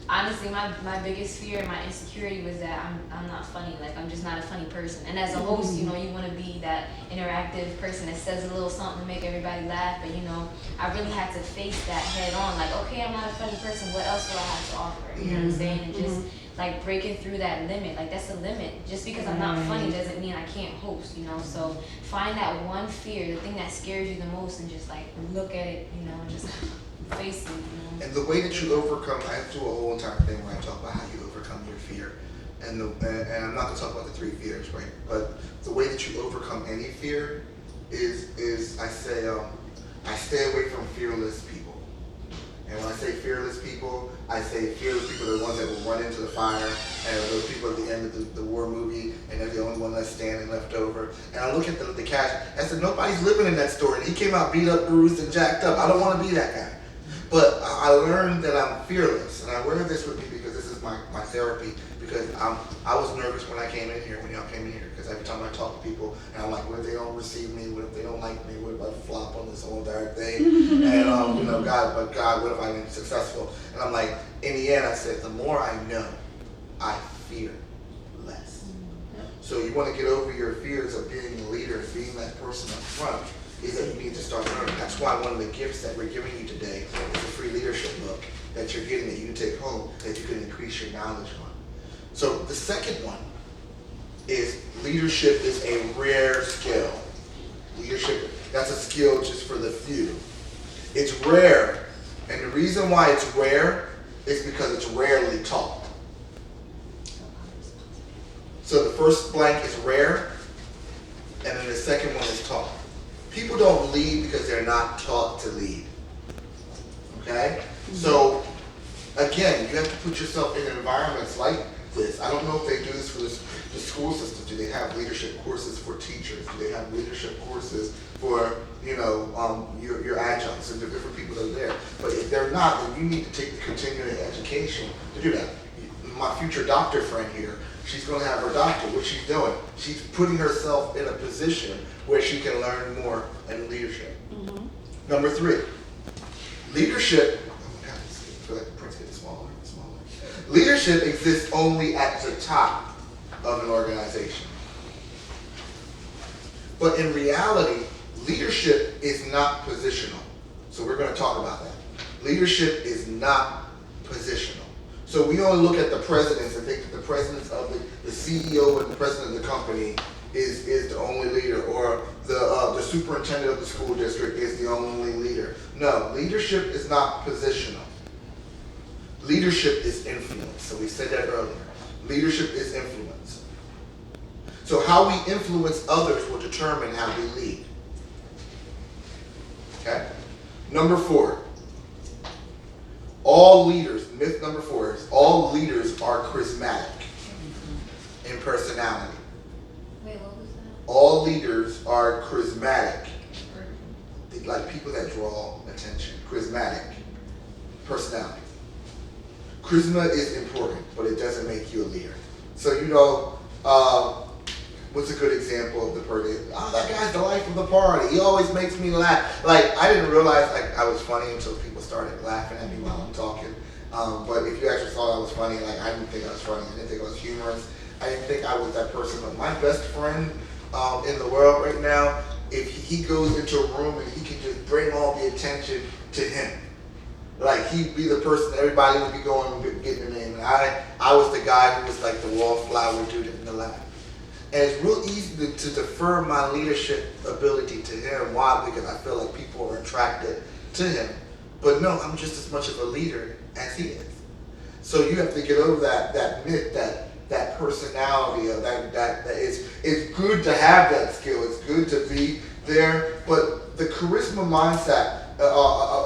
Honestly, my biggest fear and my insecurity was that I'm not funny. Like, I'm just not a funny person. And as a host, you know, you want to be that interactive person that says a little something to make everybody laugh. But, you know, I really had to face that head on. Like, okay, I'm not a funny person. What else do I have to offer? You know what I'm saying? And just like breaking through that limit. Like, that's a limit. Just because I'm not funny doesn't mean I can't host. You know, so find that one fear, the thing that scares you the most, and just like look at it. You know, and just face it. You know. And the way that you overcome, I do a whole entire thing where I talk about how you overcome your fear. And I'm not going to talk about the 3 fears, right? But the way that you overcome any fear is I say, I stay away from fearless people. And when I say fearless people, I say fearless people are the ones that will run into the fire, and those people at the end of the war movie, and they're the only one left standing, left over. And I look at the cast, I said, nobody's living in that story. And he came out beat up, bruised, and jacked up. I don't want to be that guy. But I learned that I'm fearless, and I wear this with me because this is my therapy. Because I was nervous when I came in here, when y'all came in here, because every time I talk to people, and I'm like, what if they don't receive me? What if they don't like me? What if I flop on this whole entire thing? And you know, God, what if I'm successful? And I'm like, in the end, I said, the more I know, I fear less. So you want to get over your fears of being a leader, being that person up front. Is that you need to start learning. That's why one of the gifts that we're giving you today is a free leadership book that you're getting that you can take home that you can increase your knowledge on. So the second one is leadership is a rare skill. Leadership, that's a skill just for the few. It's rare, and the reason why it's rare is because it's rarely taught. So the first blank is rare, and then the second one is taught. People don't lead because they're not taught to lead. Okay? So, again, you have to put yourself in environments like this. I don't know if they do this for the school system. Do they have leadership courses for teachers? Do they have leadership courses for, you know, your adjuncts and the different people that are there? But if they're not, then you need to take the continuing education to do that. My future doctor friend here, she's going to have her doctor. What she's doing, she's putting herself in a position where she can learn more in leadership. Number 3, leadership. I feel like the print's getting smaller and smaller. Leadership exists only at the top of an organization. But in reality, leadership is not positional. So we're going to talk about that. Leadership is not positional. So we only look at the presidents and think that the presidents of the CEO and the president of the company is the only leader, or the superintendent of the school district is the only leader. No, leadership is not positional. Leadership is influence. So we said that earlier. Leadership is influence. So how we influence others will determine how we lead. Okay? Number 4. All leaders, myth number 4 is all leaders are charismatic in personality. Wait, what was that? All leaders are charismatic. Like people that draw attention. Charismatic personality. Charisma is important, but it doesn't make you a leader. So, you know, what's a good example of the person? Oh, that guy's the life of the party. He always makes me laugh. Like, I didn't realize like I was funny until people started laughing at me while I'm talking. But if you actually thought I was funny, like I didn't think I was funny. I didn't think I was humorous. I didn't think I was that person. But my best friend in the world right now, if he goes into a room and he can just bring all the attention to him. Like, he'd be the person everybody would be going and getting the name. And I was the guy who was like the wallflower dude in the lab. And it's real easy to defer my leadership ability to him. Why? Because I feel like people are attracted to him. But no, I'm just as much of a leader as he is. So you have to get over that myth, that personality of that it's good to have that skill. It's good to be there. But the charisma mindset,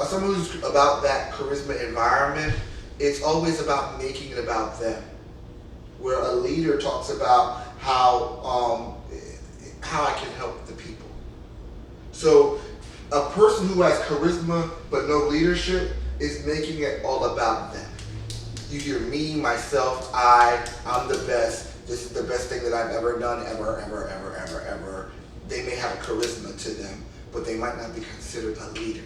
someone who's about that charisma environment, it's always about making it about them. Where a leader talks about how I can help the people. So a person who has charisma but no leadership is making it all about them. You hear me, myself, I'm the best. This is the best thing that I've ever done, ever. They may have a charisma to them, but they might not be considered a leader.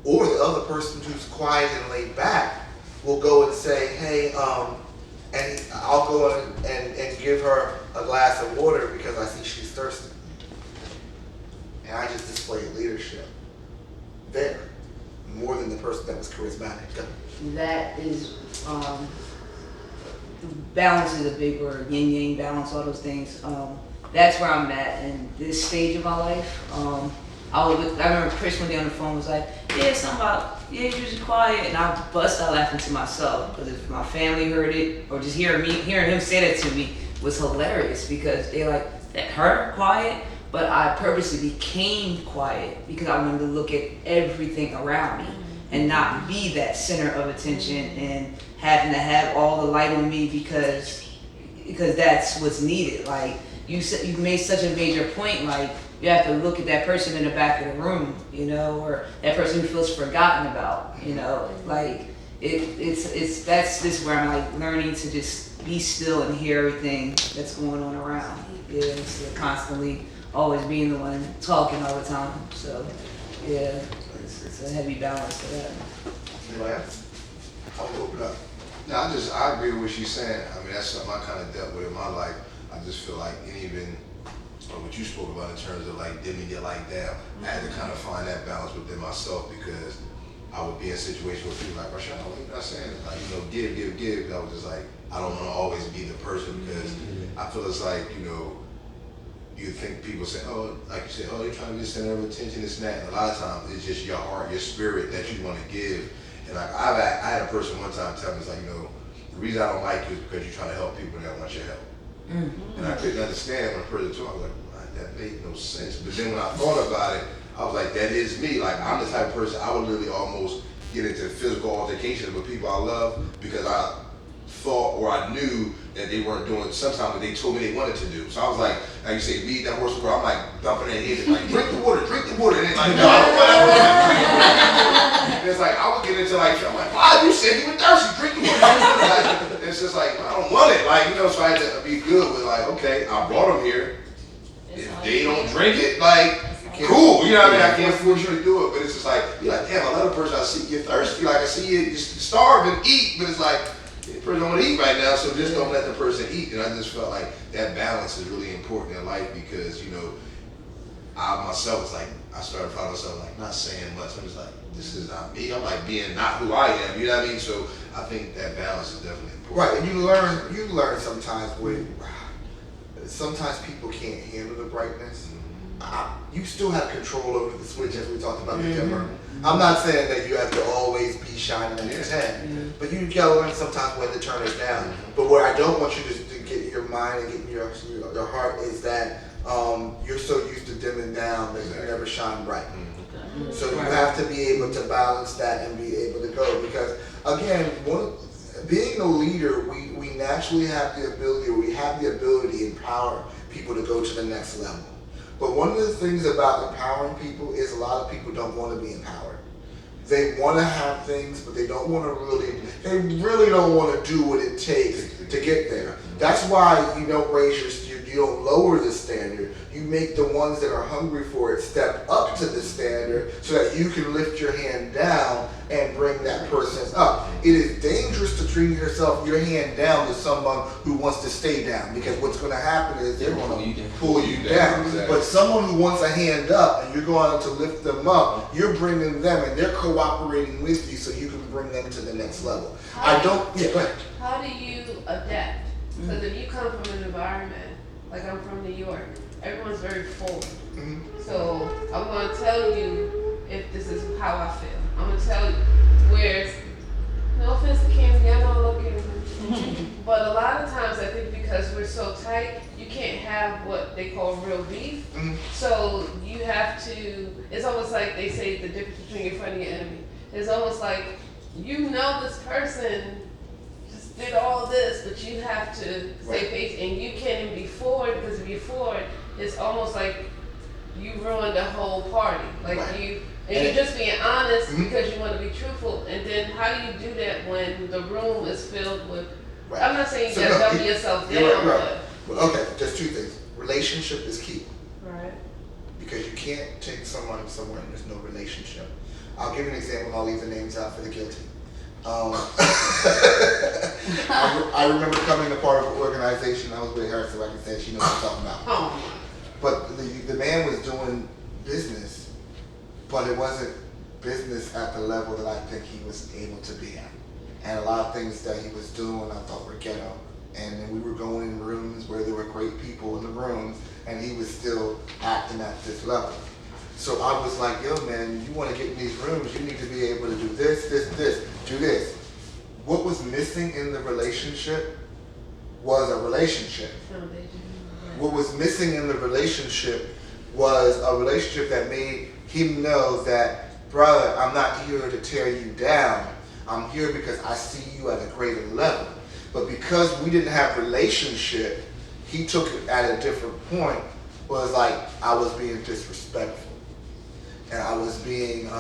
Or the other person who's quiet and laid back will go and say, hey, and I'll go and give her a glass of water because I see she's thirsty. And I just displayed leadership there, more than the person that was charismatic. That is, balance is a big word, yin yang, balance, all those things. That's where I'm at in this stage of my life. I remember Chris one day on the phone was like, yeah, something about, yeah, you're just quiet. And I bust out laughing to myself because if my family heard it or just hearing him say that to me was hilarious because they're like, that her quiet? But I purposely became quiet because I wanted to look at everything around me and not be that center of attention and having to have all the light on me because that's what's needed. Like you made such a major point, like you have to look at that person in the back of the room, you know, or that person who feels forgotten about, you know, like this is where I'm like learning to just be still and hear everything that's going on around. Yeah, instead of constantly always being the one talking all the time. So yeah, it's a heavy balance to that. Anybody else? I'll open up. No, I agree with what she's saying. I mean, that's something I kind of dealt with in my life. I just feel like, and even what you spoke about in terms of like dimming your light down, I had to kind of find that balance within myself because I would be in situations where people like, Rashawn, you're not saying it. Like, you know, give. I was just like, I don't want to always be the person because I feel it's like, you know, you think people say, oh, like you said, oh, you're trying to be the center of attention, this and that. And a lot of times it's just your heart, your spirit that you want to give. And like I had a person one time tell me, it's like, you know, the reason I don't like you is because you're trying to help people that want your help. And I couldn't understand when a person told me, I was like, that made no sense. But then when I thought about it, I was like, that is me. Like I'm the type of person I would literally almost get into physical altercations with people I love because I thought or I knew that they weren't doing sometimes what they told me they wanted to do. So I was like you say, beat that horse girl, I'm like dumping that head and like, drink the water. And it's like, no, I don't want that. And it's like, I would get into like, I'm like, wow, you said you were thirsty, drink the water. Like, it's just like, I don't want it. Like, you know, so I had to be good with like, okay, I brought them here. If they don't drink it, like, cool, you know what I mean? I can't force you to do it, but it's just like, you're like, damn, another person I see you're thirsty, like I see you just starve and eat, but it's like, the person don't want to eat right now, so just don't let the person eat. And I just felt like that balance is really important in life because, you know, I myself was like, I started finding myself like not saying much. I'm just like, this is not me. I'm like being not who I am, you know what I mean? So I think that balance is definitely important. Right, and you learn sometimes sometimes people can't handle the brightness. You still have control over the switch as we talked about the dimmer. I'm not saying that you have to always be shining at 10, but you gotta learn sometimes when to turn it down. But where I don't want you to get your mind and get your heart is that you're so used to dimming down that you never shine bright. So you have to be able to balance that and be able to go because again, being a leader, we naturally have the ability to empower people to go to the next level. But one of the things about empowering people is a lot of people don't want to be empowered. They want to have things, but they don't want to they really don't want to do what it takes to get there. That's why you don't you don't lower the standard. You make the ones that are hungry for it step up to the standard so that you can lift your hand down and bring that person up. It is dangerous to bring your hand down to someone who wants to stay down because what's going to happen is they're going to pull you down. Exactly. But someone who wants a hand up and you're going to lift them up, you're bringing them and they're cooperating with you so you can bring them to the next level. Go ahead. How do you adapt? Because if you come from an environment, like I'm from New York, everyone's very forward. So I'm going to tell you if this is how I feel. I'm going to tell you. Whereas, no offense to Camden, I don't love Camden. But a lot of times I think because we're so tight, you can't have what they call real beef. So you have to, it's almost like they say the difference between your friend and your enemy. It's almost like, you know this person just did all this, but you have to stay patient and you can't even be forward because if you're forward, it's almost like you ruined the whole party. Like you're just being honest because you want to be truthful. And then how do you do that when the room is filled with, I'm not saying you gotta dumb yourself down, but. Okay, just two things. Relationship is key. Right. Because you can't take someone somewhere and there's no relationship. I'll give you an example and I'll leave the names out for the guilty. I remember coming to part of an organization. I was with her, so I can say she knows what I'm talking about. Oh, But the man was doing business, but it wasn't business at the level that I think he was able to be at. And a lot of things that he was doing I thought were ghetto. And then we were going in rooms where there were great people in the rooms, and he was still acting at this level. So I was like, yo man, you want to get in these rooms, you need to be able to do this, do this. What was missing in the relationship was a relationship. What was missing in the relationship was a relationship that made him know that, brother, I'm not here to tear you down. I'm here because I see you at a greater level. But because we didn't have relationship, he took it at a different point, was like I was being disrespectful. And I was being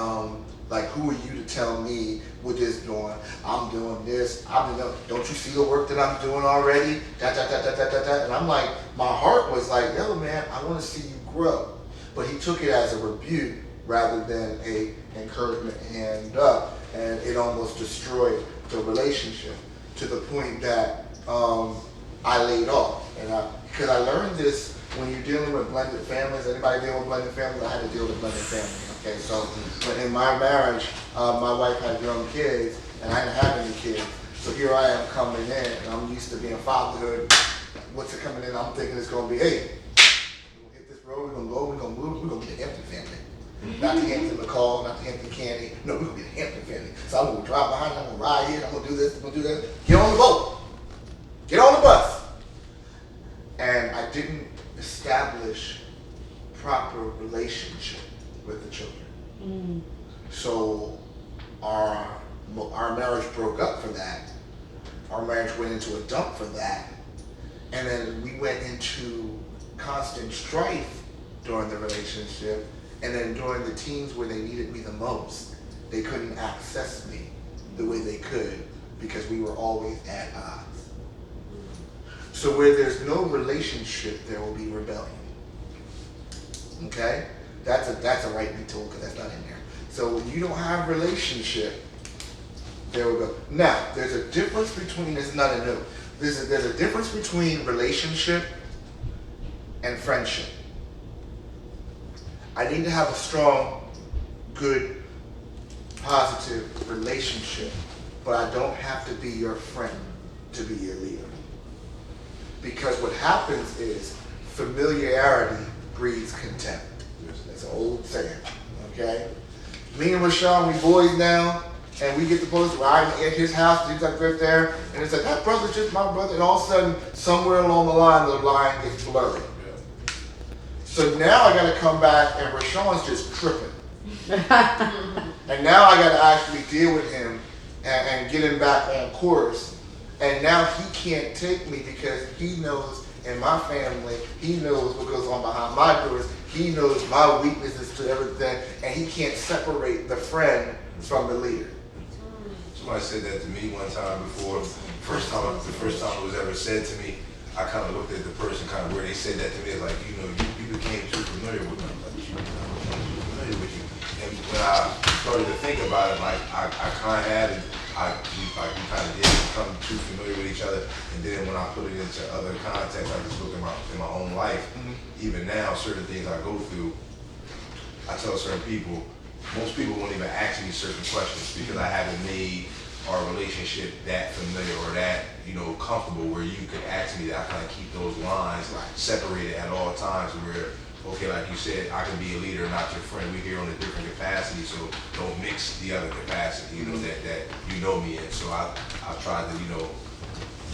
like, who are you to tell me what this doing? I'm doing this. Don't you see the work that I'm doing already? And I'm like, my heart was like, yo man, I want to see you grow. But he took it as a rebuke rather than a encouragement hand up, and it almost destroyed the relationship to the point that I laid off. And because I learned this when you're dealing with blended families. Anybody dealing with blended families? I had to deal with blended families. Okay, so but in my marriage, my wife had young kids, and I didn't have any kids. So here I am coming in, and I'm used to being fatherhood. What's it coming in? I'm thinking it's going to be, hey, we're going to hit this road, we're going to go, we're going to move, we're going to be the Hampton family. Not the Hampton McCall, not the Hampton Candy. No, we're going to be the Hampton family. So I'm going to drive behind, I'm going to ride here, I'm going to do this, I'm going to do that. Get on the boat. Get on the bus. And I didn't establish proper relationship with the children. So our marriage broke up for that. Our marriage went into a dump for that. And then we went into constant strife during the relationship. And then during the teens where they needed me the most, they couldn't access me the way they could because we were always at odds. So where there's no relationship, there will be rebellion. Okay? That's a right me tool because that's not in there. So when you don't have relationship, there we go. Now, there's a difference between, it's not a no. There's a difference between relationship and friendship. I need to have a strong, good, positive relationship, but I don't have to be your friend to be your leader. Because what happens is familiarity breeds contempt. That's an old saying, okay? Me and Rashawn, we boys now, and we get the post where I'm at his house, he's like right there, and it's like, that brother's just my brother, and all of a sudden, somewhere along the line gets blurry. So now I gotta come back, and Rashawn's just tripping. And now I gotta actually deal with him and get him back on course. And now he can't take me because he knows in my family, he knows what goes on behind my doors. He knows my weaknesses to everything, and he can't separate the friend from the leader. Somebody said that to me one time before. The first time it was ever said to me, I kind of looked at the person kind of where they said that to me. It's like, you know, you became too familiar with me. I'm like, you became too familiar with you. And when I started to think about it, like I kind of had it. We kind of did become too familiar with each other, and then when I put it into other contexts, I just look in my own life. Even now, certain things I go through, I tell certain people, most people won't even ask me certain questions because I haven't made our relationship that familiar or that, you know, comfortable where you could ask me that. I kind of keep those lines separated at all times where, okay, like you said, I can be a leader, not your friend. We're here on a different capacity, so don't mix the other capacity, you know, that you know me in. So I tried to, you know,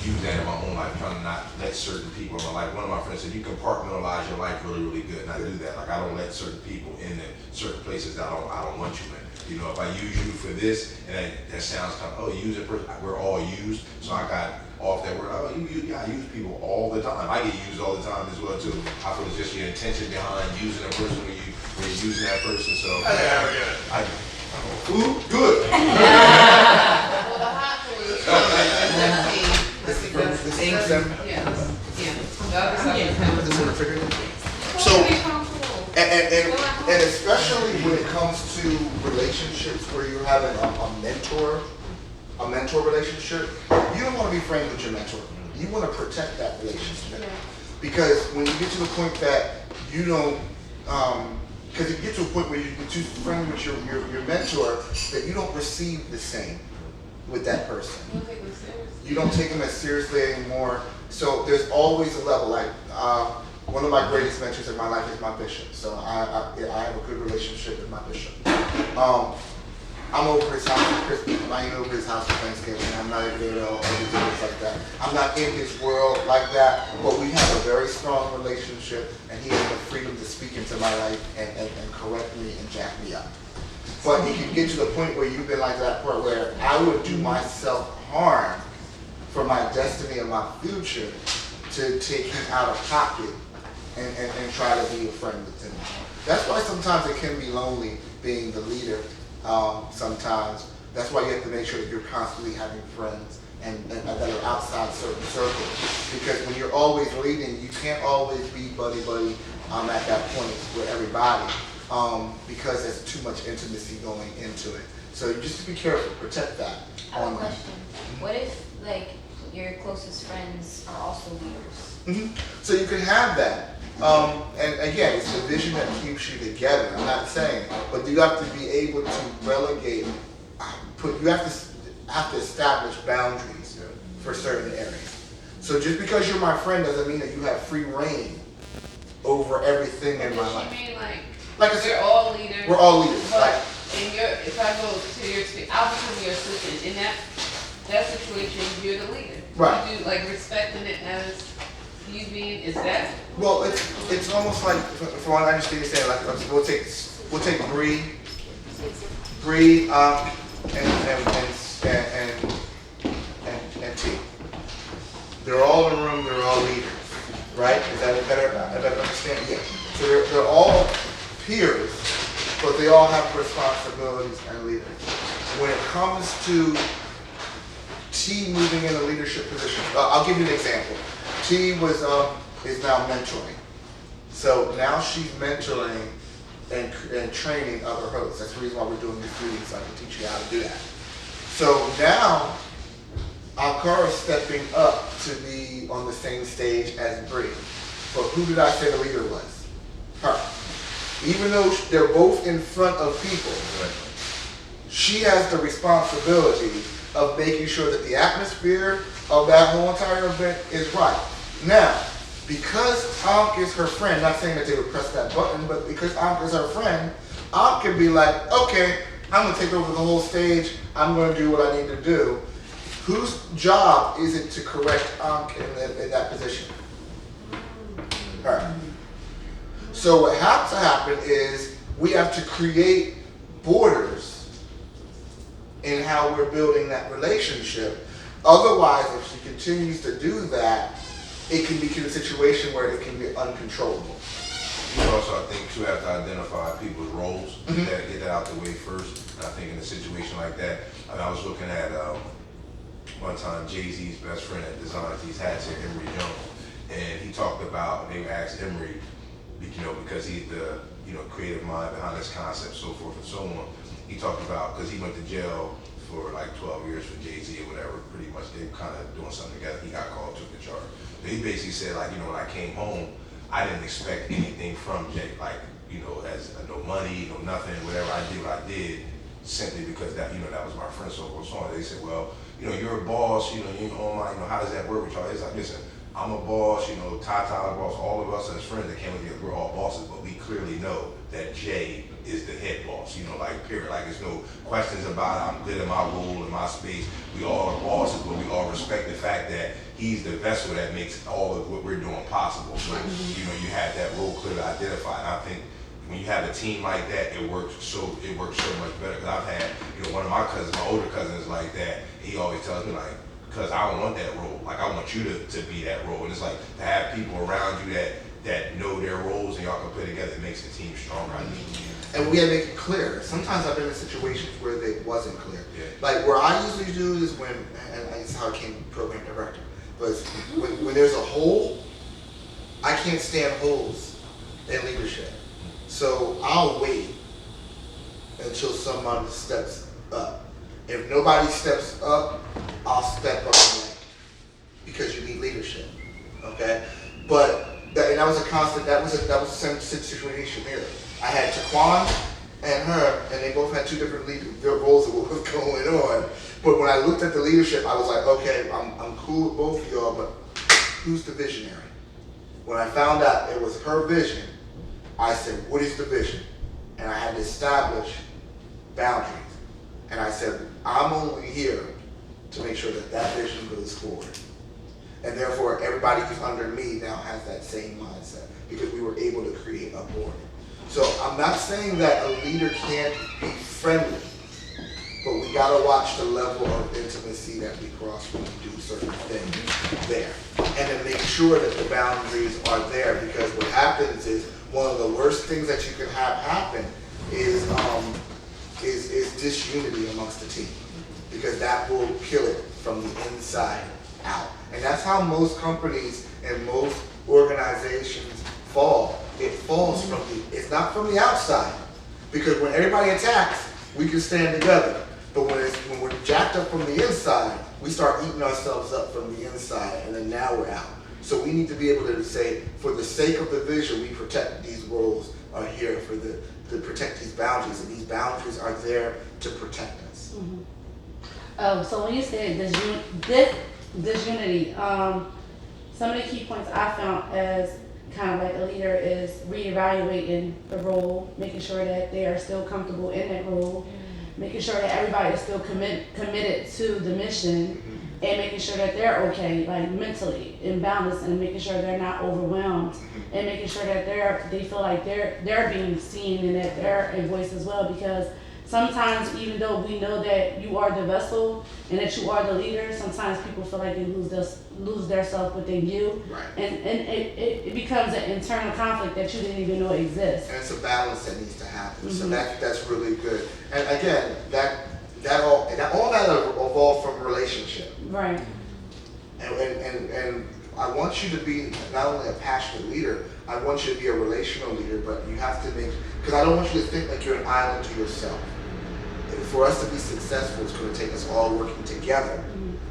use that in my own life, trying to not let certain people in my life. One of my friends said, you compartmentalize your life really, really good. And I do that. Like, I don't let certain people in certain places that I don't want you in. You know, if I use you for this, and that sounds kind of, use a person, we're all used. So I got off that word, I use people all the time. I get used all the time as well, too. I feel it's just your intention behind using a person when you're using that person. So, food, good. Well, the hot food is and especially when it comes to relationships where you're having a mentor a mentor relationship, you don't want to be friends with your mentor. You want to protect that relationship. Yeah. Because when you get to the point that you don't, because you get to a point where you're too friendly with your mentor, that you don't receive the same with that person. You don't take them seriously. You don't take them as seriously anymore. So there's always a level. Like one of my greatest mentors in my life is my bishop. So I have a good relationship with my bishop. I'm over his house for Christmas. I ain't over his house for Thanksgiving. I'm not over there or things like that. I'm not in his world like that. But we have a very strong relationship, and he has the freedom to speak into my life and correct me and jack me up. But you can get to the point where you've been like that part where I would do myself harm for my destiny and my future to take him out of pocket and try to be a friend with him. That's why sometimes it can be lonely being the leader. Sometimes that's why you have to make sure that you're constantly having friends and that are outside certain circles. Because when you're always leading, you can't always be buddy at that point with everybody. Because there's too much intimacy going into it. So you just be careful, protect that. I have a question. What if like your closest friends are also leaders? So you can have that. And again, it's the vision that keeps you together. I'm not saying, but you have to be able to relegate. You have to establish boundaries for certain areas. So just because you're my friend doesn't mean that you have free reign over everything in my life. You mean Like I said, we're all leaders. we're all leaders. But Like, if I go to your space, I'll become your assistant. In that situation, you're the leader. Right. You do like respecting it as you being, is that? well, it's almost like, from what I understand, you're saying, like we'll take Bree, and T. They're all in the room. They're all leaders, right? Is that a better understanding? Yeah. So they're all peers, but they all have responsibilities and leaders. When it comes to T moving in a leadership position, I'll give you an example. T is now mentoring. So now she's mentoring and training other hosts. That's the reason why we're doing this meeting, so I can teach you how to do that. So now Alcara's stepping up to be on the same stage as Bree. But who did I say the leader was? Her. Even though they're both in front of people, she has the responsibility of making sure that the atmosphere of that whole entire event is right. Now, because Ankh is her friend, not saying that they would press that button, but because Ankh is her friend, Ankh can be like, okay, I'm going to take over the whole stage. I'm going to do what I need to do. Whose job is it to correct Ankh in that position? Her. So what has to happen is we have to create borders in how we're building that relationship. Otherwise, if she continues to do that, it can become a situation where it can be uncontrollable. You also, I think, too, have to identify people's roles. Get that out the way first. And I think in a situation like that, I was looking at one time Jay-Z's best friend that designs these hats here, Emery Jones, and he talked about, they asked Emery, because he's the creative mind behind this concept, so forth and so on. He talked about, because he went to jail for like 12 years for Jay-Z or whatever, pretty much they kind of doing something together. He got called, took the charge. But he basically said, like, when I came home, I didn't expect anything from Jay, like, as no money, no nothing, whatever. I did what I did simply because that, that was my friend, so forth and so on. They said, well, you're a boss, you own my, how does that work with y'all? It's like, listen, I'm a boss, Tata a boss, all of us as friends that came with you, we're all bosses, but we clearly know that Jay is the head boss, period. Like, there's no questions about it. I'm good in my role, in my space. We all are bosses, but we all respect the fact that he's the vessel that makes all of what we're doing possible. So, you have that role clearly identified. And I think when you have a team like that, it works so much better. Because I've had, one of my cousins, my older cousins like that, he always tells me, like, because I don't want that role. Like, I want you to be that role. And it's like, to have people around you that know their roles and y'all can play together, it makes the team stronger. And we have to make it clear. Sometimes I've been in situations where it wasn't clear. Yeah. Like, where I usually do is when, and it's how I became program director, but when there's a hole, I can't stand holes in leadership. So I'll wait until someone steps up. If nobody steps up, I'll step up because you need leadership. Okay, but that was a constant. That was the same situation here. I had Taquan and her, and they both had two different roles of what was going on. But when I looked at the leadership, I was like, okay, I'm cool with both of y'all, but who's the visionary? When I found out it was her vision, I said, what is the vision? And I had to establish boundaries. And I said, I'm only here to make sure that that vision goes forward. And therefore, everybody who's under me now has that same mindset because we were able to create a board. So I'm not saying that a leader can't be friendly, but we gotta watch the level of intimacy that we cross when we do certain things there. And then make sure that the boundaries are there, because what happens is one of the worst things that you can have happen is disunity amongst the team, because that will kill it from the inside out. And that's how most companies and most organizations fall. It falls from it's not from the outside, because when everybody attacks, we can stand together. But when we're jacked up from the inside, we start eating ourselves up from the inside, and then now we're out. So we need to be able to say, for the sake of the vision, we protect these roles are here to protect these boundaries, and these boundaries are there to protect us. So when you said disunity, some of the key points I found as kind of like a leader is reevaluating the role, making sure that they are still comfortable in that role, making sure that everybody is still committed to the mission, and making sure that they're okay, like mentally in balance, and making sure they're not overwhelmed, and making sure that they feel like they're being seen and that they're a voice as well. Because sometimes, even though we know that you are the vessel and that you are the leader, sometimes people feel like they lose their self within you, Right. and it becomes an internal conflict that you didn't even know exists. And it's a balance that needs to happen. So that's really good. And again, all that evolved from relationship. Right. And I want you to be not only a passionate leader, I want you to be a relational leader, but you have to because I don't want you to think like you're an island to yourself. And for us to be successful, it's going to take us all working together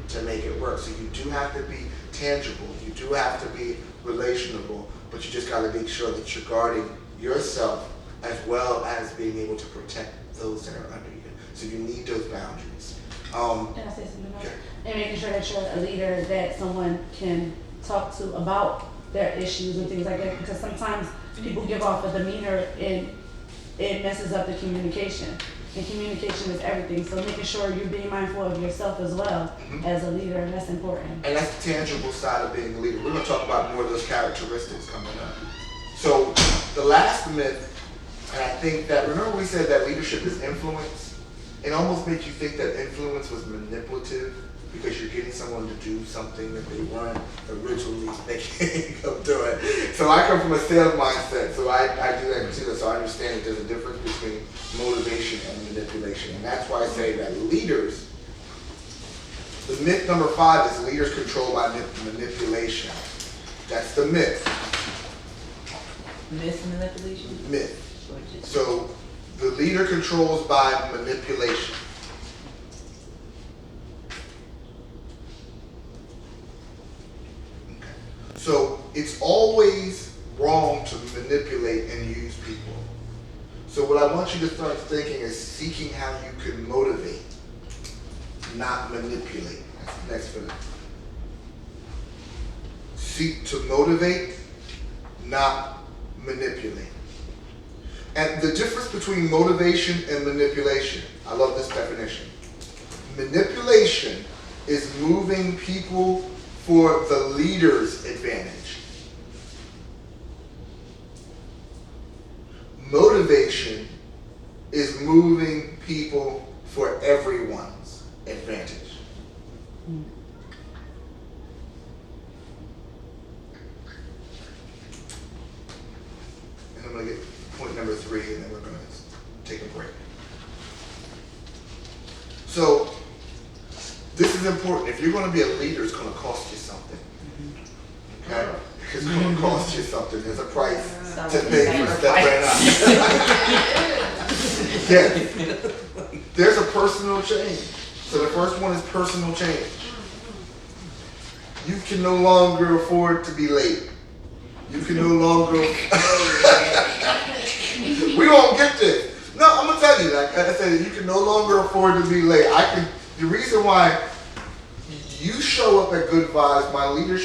to make it work. So you do have to be tangible, you do have to be relationable, but you just got to make sure that you're guarding yourself as well as being able to protect those that are under you. So you need those boundaries. Can I say something else? And making sure that you're a leader that someone can talk to about their issues and things like that, because sometimes people give off a demeanor and it messes up the communication. And communication is everything, so making sure you're being mindful of yourself as well as a leader, and that's important. And that's the tangible side of being a leader. We're going to talk about more of those characteristics coming up. So the last myth, and I think that, remember we said that leadership is influence? It almost makes you think that influence was manipulative because you're getting someone to do something that they weren't originally thinking of doing. So I come from a sales mindset, so I do that too. So I understand that there's a difference between motivation and manipulation. And that's why I say that leaders, the myth number 5 is leaders controlled by manipulation. That's the myth. Manipulation? Myth. So the leader controls by manipulation. Okay. So it's always wrong to manipulate and use people. So what I want you to start thinking is seeking how you can motivate, not manipulate. That's the next one. Seek to motivate, not manipulate. And the difference between motivation and manipulation, I love this definition. Manipulation is moving people for the leader's advantage. Motivation is moving people for everyone's advantage. And I'm going to get point number 3, and then we're going to take a break. So this is important. If you're going to be a leader, it's going to cost you something. Okay? It's going to cost you something. There's a price to pay for stepping up. Yeah. There's a personal change. So the first one is personal change. You can no longer afford to be late. You can no longer. We won't get this. No, I'm gonna tell you. Like I said, you can no longer afford to be late. The reason why you show up at Good Vibes, our leaders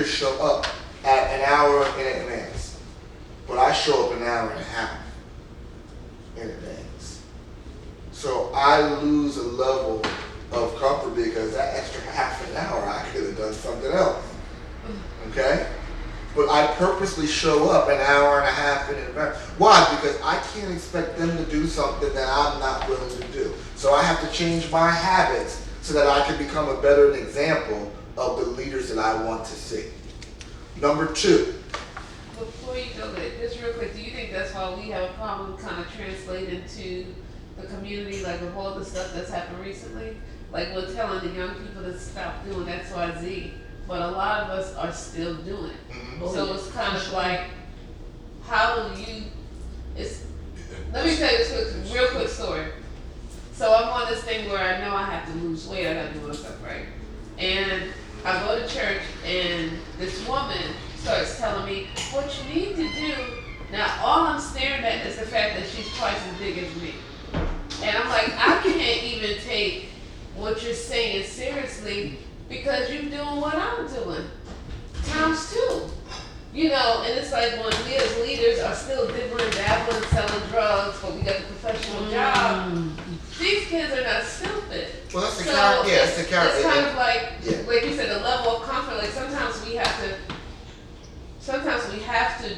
show up at an hour in advance, but I show up an hour and a half in advance. So I lose a level of comfort because that extra half an hour I could have done something else. Okay? But I purposely show up an hour and a half in advance. Why? Because I can't expect them to do something that I'm not willing to do. So I have to change my habits so that I can become a better example of the leaders that I want to see. Number 2. Before you go there, just real quick, do you think that's why we have a problem kind of translating to the community, like with all the stuff that's happened recently? Like we're telling the young people to stop doing X, Y, Z, but a lot of us are still doing it. Mm-hmm. So it's kind of like, how do you, let me tell you this real quick story. So I'm on this thing where I know I have to lose weight, I gotta do all this stuff, right? And I go to church and this woman starts telling me, what you need to do, now all I'm staring at is the fact that she's twice as big as me. And I'm like, I can't even take what you're saying seriously because you're doing what I'm doing, times 2. You know, and it's like when we as leaders are still dibbling, dabbling, selling drugs, but we got the professional job. These kids are not stupid. Well, that's the character. Yeah, that's the character. It's kind of like you said, the level of comfort. Like sometimes we have to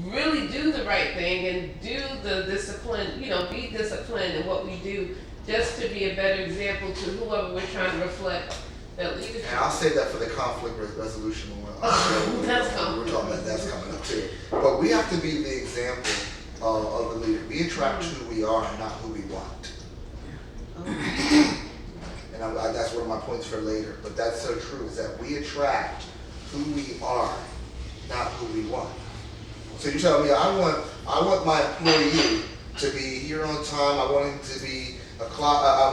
really do the right thing and do the discipline. You know, be disciplined in what we do, just to be a better example to whoever we're trying to reflect. That leadership. And I'll say that for the conflict resolution one. That's coming. We're talking about that's coming up too. But we have to be the example of the leader. We attract who we are, not who we want. And that's one of my points for later. But that's so true, is that we attract who we are, not who we want. So you tell me, I want my employee to be here on time. I want him to be I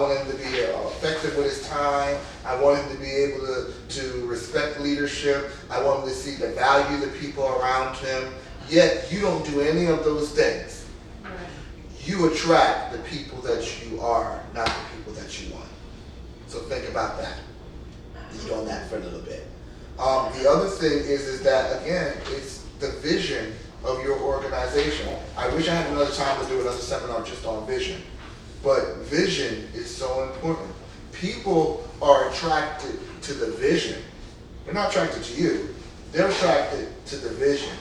want him to be effective with his time. I want him to be able to respect leadership. I want him to see the value of the people around him. Yet you don't do any of those things. Right. You attract the people that you are, not the people that you want. So think about that. Eat on that for a little bit. The other thing is that, again, it's the vision of your organization. I wish I had another time to do another seminar just on vision. But vision is so important. People are attracted to the vision. They're not attracted to you. They're attracted to the vision.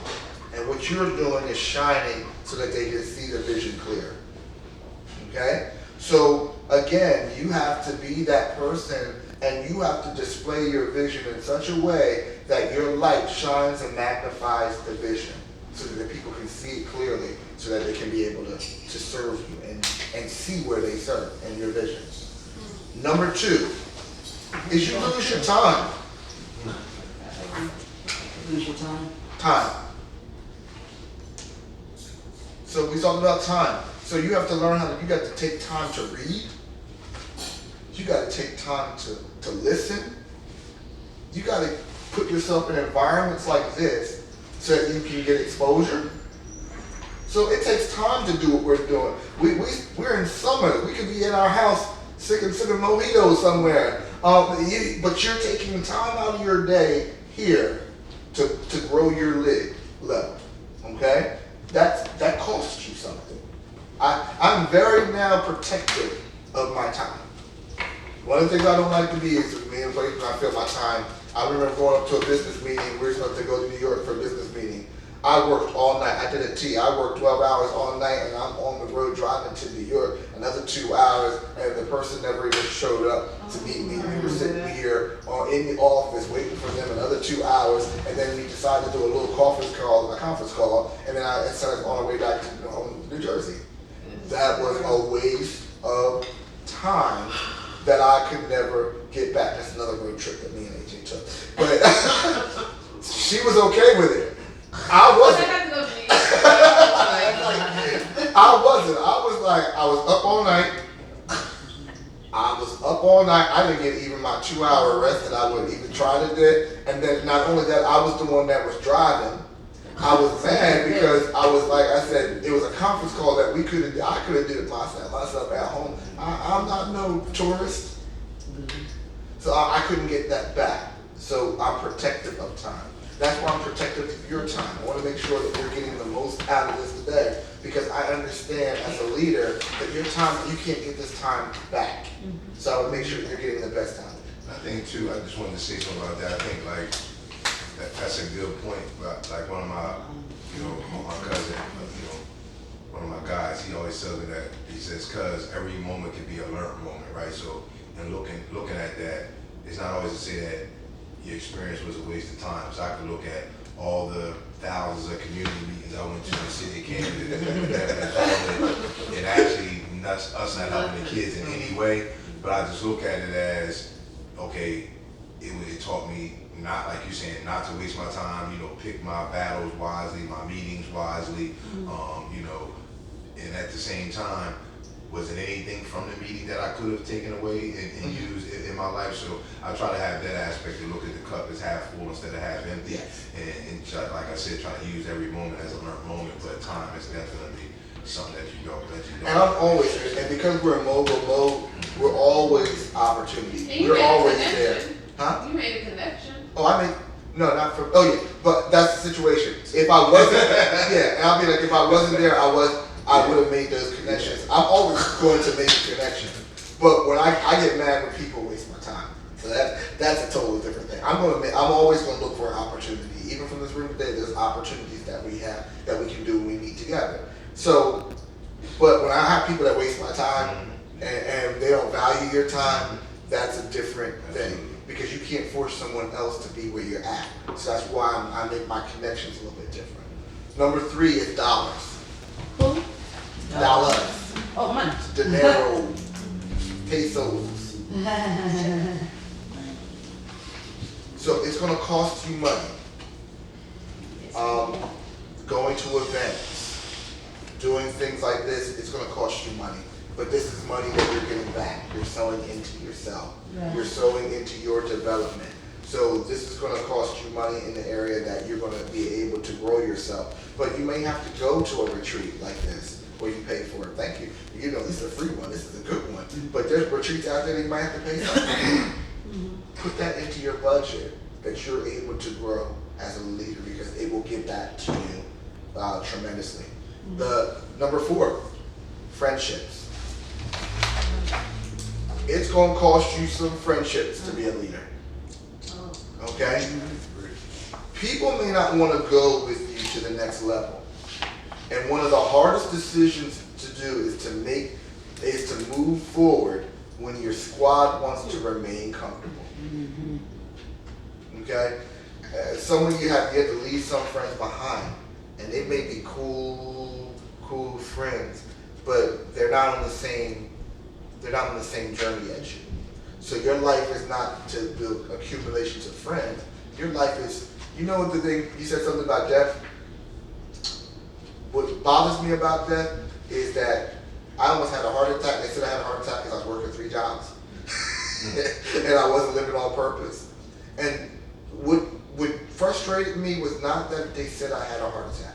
And what you're doing is shining so that they can see the vision clear. Okay? So, again, you have to be that person and you have to display your vision in such a way that your light shines and magnifies the vision so that the people can see it clearly so that they can be able to serve you and see where they serve in your vision. Number 2 is you lose your time. Lose your time. Time. So we talked about time. So you have to learn you got to take time to read. You got to take time to listen. You got to put yourself in environments like this so that you can get exposure. So it takes time to do what we're doing. We're in summer. We could be in our house sipping mojitos somewhere. But you're taking time out of your day here to grow your level. Okay? That costs you something. I'm very now protective of my time. One of the things I don't like to be is me in a place where I feel my time. I remember going up to a business meeting. We were supposed to go to New York for a business meeting. I worked all night. I did a T. I worked 12 hours all night, and I'm on the road driving to New York another 2 hours, and the person never even showed up to meet me. We were sitting here in the office waiting for them another 2 hours, and then we decided to do a little conference call, and then I started on our way back to New Jersey. That was a waste of time that I could never get back. That's another road trip that me and AJ took. But she was okay with it. I wasn't. I was up all night. up all night. I didn't get even my 2 hour rest that I would even try to get. And then not only that, I was the one that was driving. I was mad because I was like I said, it was a conference call that I could have did it myself at home. I'm not no tourist. So I couldn't get that back. So I'm protective of time. That's why I'm protective of your time. I want to make sure that you're getting the most out of this today, because I understand as a leader that your time, you can't get this time back. So I would make sure that you're getting the best out of it. I think too, I just wanted to say something about that. I think like, that's a good point. But like one of my, my cousin, one of my guys, he always tells me that, he says, cause every moment can be a learned moment, right? So, and looking at that, it's not always to say that your experience was a waste of time. So I could look at all the thousands of community meetings I went to in the city of Camden that it actually us not helping the kids in any way, but I just look at it as, okay, it taught me not, like you're saying, not to waste my time, pick my battles wisely, my meetings wisely, and at the same time, was it anything from the meeting that I could have taken away and used in my life? So I try to have that aspect to look at the cup as half full instead of half empty. And try, like I said, try to use every moment as a learned moment, but time is definitely something that you don't. And I'm always, and because we're in mobile mode, we're always opportunity. We're always there. Huh? You made a connection. No, not for, but that's the situation. If I wasn't, and I'll be like, if I wasn't there, I would have made those connections. I'm always going to make a connection. But when I get mad when people waste my time. So that's a totally different thing. I'm always going to look for an opportunity. Even from this room today, there's opportunities that we have that we can do when we meet together. So, but when I have people that waste my time and they don't value your time, that's a different thing. Because you can't force someone else to be where you're at. So that's why I make my connections a little bit different. Number 3 is dollars. Who? Dollars. Oh, money. Dinero. Pesos. So it's going to cost you money. Going to events, doing things like this, it's going to cost you money. But this is money that you're getting back. You're sowing into yourself. Yeah. You're sowing into your development. So this is going to cost you money in the area that you're going to be able to grow yourself. But you may have to go to a retreat like this where you pay for it. Thank you. This is a free one. This is a good one. But there's retreats out there that you might have to pay something. Put that into your budget that you're able to grow as a leader, because it will give back to you tremendously. The number 4, friendships. It's going to cost you some friendships to be a leader. Okay? People may not want to go with you to the next level. And one of the hardest decisions to do is to move forward when your squad wants to remain comfortable. Okay? Some of you have to leave some friends behind, and they may be cool friends, but they're not on the same journey as you. So your life is not to build accumulations of friends. Your life is, what the thing, you said something about death. What bothers me about death is that I almost had a heart attack. They said I had a heart attack because I was working 3 jobs. And I wasn't living on purpose. And what frustrated me was not that they said I had a heart attack.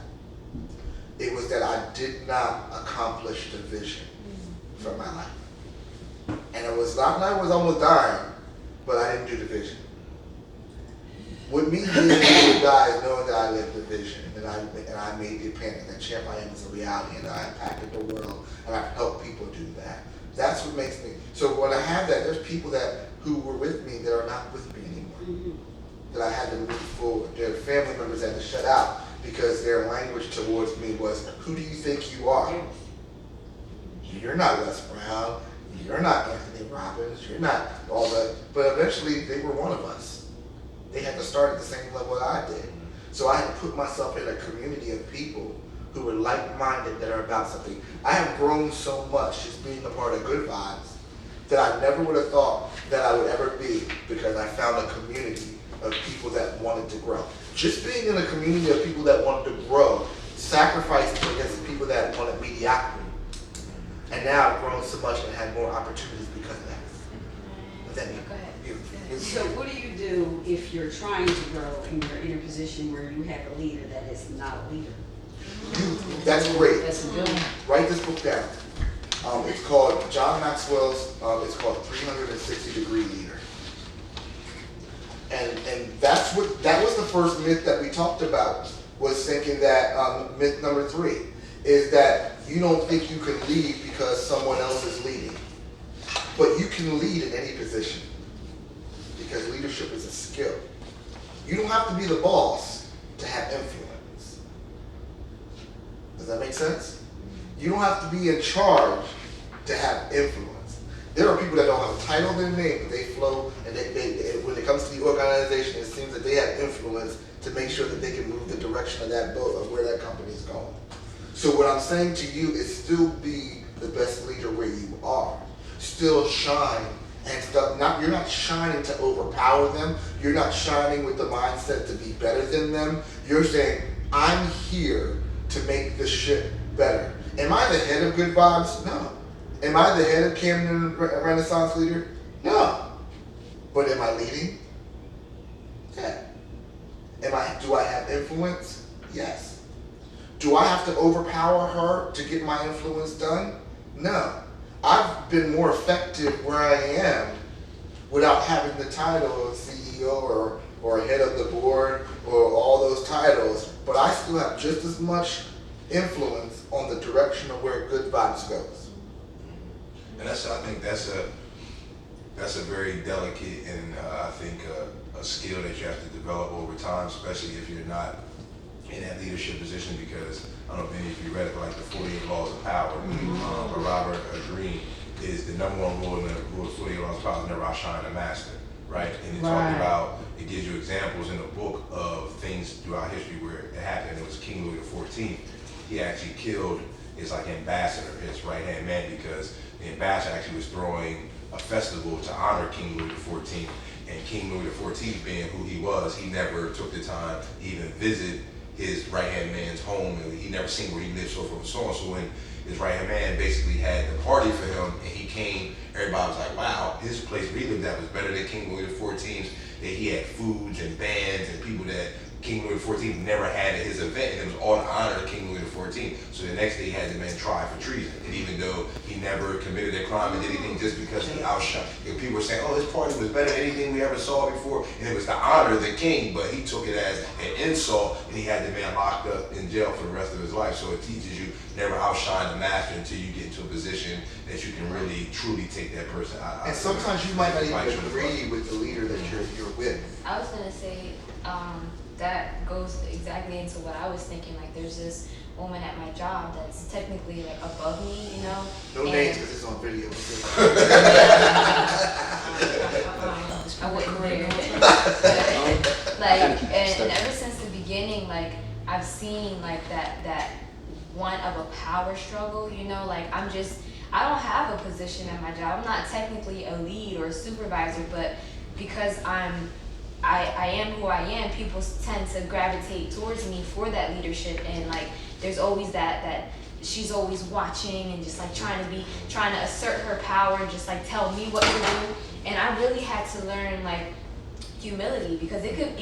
It was that I did not accomplish the vision for my life. And it was not that I was almost dying, but I didn't do the vision. What me being able to die is knowing that I lived the vision, and I made the opinion that CHAMPIAM is a reality, and I impacted the world, and I've helped people do that. That's what makes me. So when I have that, there's people who were with me that are not with me anymore. That I had to move forward. Their family members had to shut out because their language towards me was, "Who do you think you are? You're not Les Brown. You're not Anthony Robbins. You're not all that." But eventually, they were one of us. They had to start at the same level that I did. So I had to put myself in a community of people who were like-minded, that are about something. I have grown so much just being a part of Good Vibes that I never would have thought that I would ever be, because I found a community of people that wanted to grow. Just being in a community of people that wanted to grow sacrificed against people that wanted mediocrity. And now I've grown so much and had more opportunities because of that. ahead. So what do you do if you're trying to grow and you're in a position where you have a leader that is not a leader? That's great. That's a good one. Write this book down. It's called John Maxwell's. It's called 360-Degree Leader. And that was the first myth that we talked about, was thinking that myth number 3 is that you don't think you can lead because someone else is leading. But you can lead in any position, because leadership is a skill. You don't have to be the boss to have influence. Does that make sense? You don't have to be in charge to have influence. There are people that don't have a title in their name, but they flow, and they when it comes to the organization, it seems that they have influence to make sure that they can move the direction of that boat, of where that company is going. So what I'm saying to you is still be the best leader where you are. Still shine and stuff. You're not shining to overpower them. You're not shining with the mindset to be better than them. You're saying, I'm here to make this ship better. Am I the head of Good Vibes? No. Am I the head of Camden Renaissance Leader? No. But am I leading? Yeah. Do I have influence? Yes. Do I have to overpower her to get my influence done? No. I've been more effective where I am without having the title of CEO or head of the board or all those titles, but I still have just as much influence on the direction of where Good Vibes goes. And I think that's a very delicate and I think a skill that you have to develop over time, especially if you're not in that leadership position, because I don't know if any of you read it, but like the 48 Laws of Power, by Robert Greene, is the number one rule in the rule of 48 Laws of Power: never outshine a master, right? And it talked about, it gives you examples in the book of things throughout history where it happened. It was King Louis XIV. He actually killed his ambassador, his right-hand man, because the ambassador actually was throwing a festival to honor King Louis XIV. And King Louis XIV, being who he was, he never took the time to even visit his right-hand man's home, and he never seen where he lived, so forth and so on. So when his right-hand man basically had the party for him, and he came, everybody was like, wow, his place where he lived at was better than King Louis XIV's, that he had foods and bands and people that King Louis XIV never had at his event, and it was all in honor of King Louis XIV. So the next day he had the man tried for treason, and even though he never committed a crime and did anything, just because he outshined, people were saying, oh, this party was better than anything we ever saw before, and it was to honor the king, but he took it as an insult, and he had the man locked up in jail for the rest of his life. So it teaches you never outshine the master until you get into a position that you can really truly take that person out. And sometimes you might not even agree with the leader that you're with. I was gonna say, that goes exactly into what I was thinking. Like, there's this woman at my job that's technically above me, you know. No names, because it's on video. I wouldn't dare. And ever since the beginning, I've seen that one of a power struggle, you know. I don't have a position at my job. I'm not technically a lead or a supervisor, but because I am who I am, people tend to gravitate towards me for that leadership, and there's always that she's always watching and just trying to assert her power and just tell me what to do. And I really had to learn humility, because it could